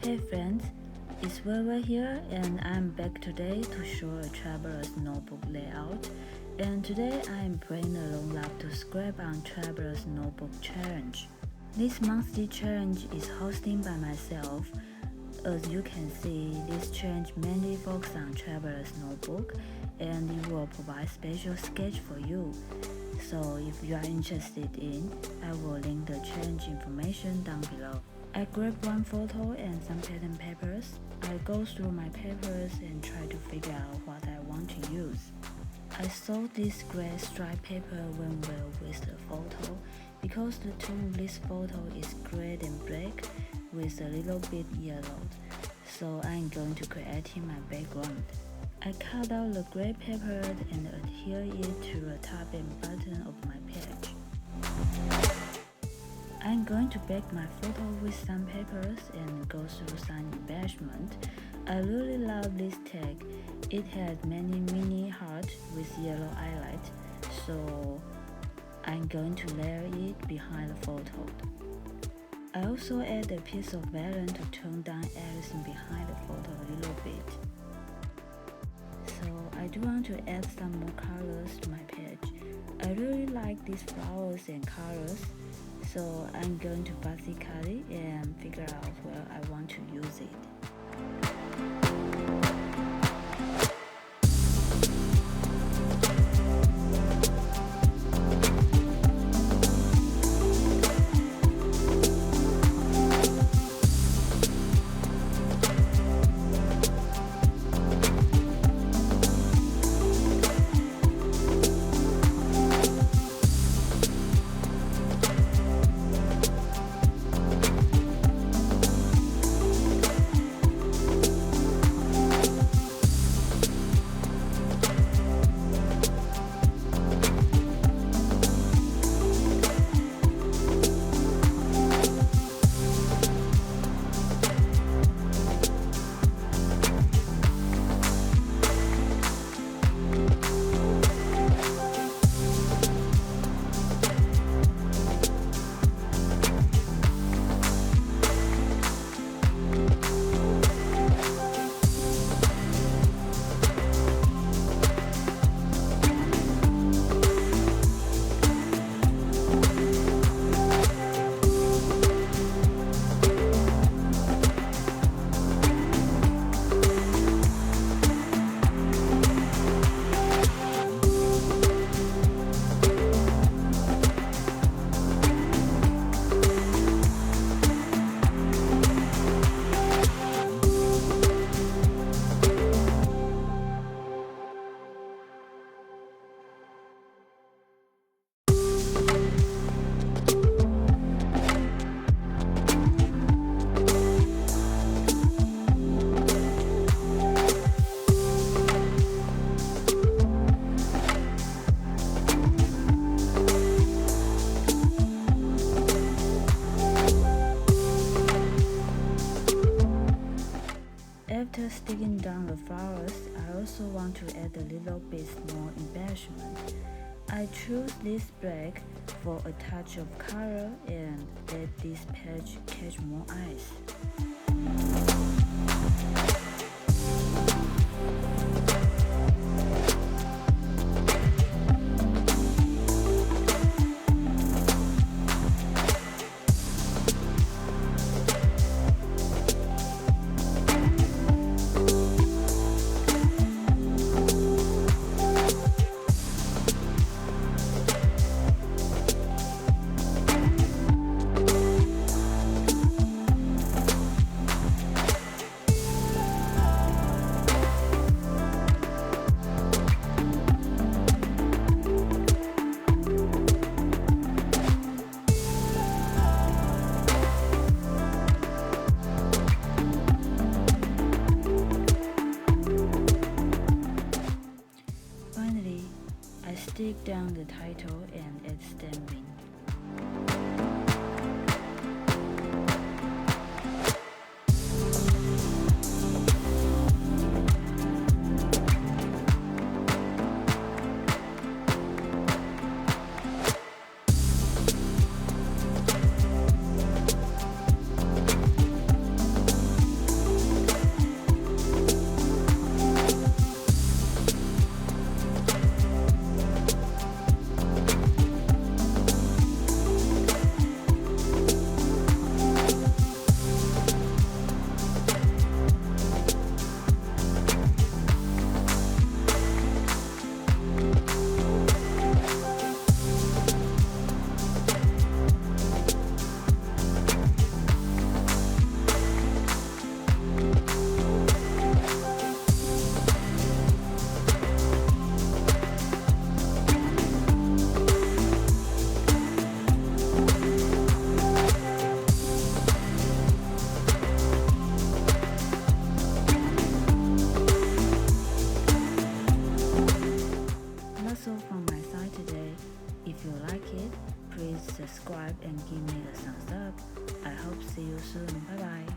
Hey friends, it's Willow here and I'm back today to show a traveler's notebook layout. And today I'm playing a long lap to scrap on traveler's notebook challenge. This monthly challenge is hosted by myself. As you can see, this challenge mainly focuses on traveler's notebook and it will provide special sketch for you. So if you are interested in, I will link the challenge information down below. I grabbed one photo and some pattern papers. I go through my papers and try to figure out what I want to use. I saw this gray striped paper went well with the photo because the tone of this photo is gray and black with a little bit yellowed. So I'm going to create my background. I cut out the gray paper and adhere it to the top and bottom of my page. I'm going to back my photo with some papers and go through some embellishment. I really love this tag. It has many mini hearts with yellow highlight, so I'm going to layer it behind the photo. I also add a piece of vellum to tone down everything behind the photo a little bit. So I do want to add some more colors to my page. I really like these flowers and colors, so I'm going to fussy cut it and figure out where I want to use it. After sticking down the flowers, I also want to add a little bit more embellishment. I choose this black for a touch of color and let this page catch more eyes. Stick down the title and add stamping. See you soon. Bye bye.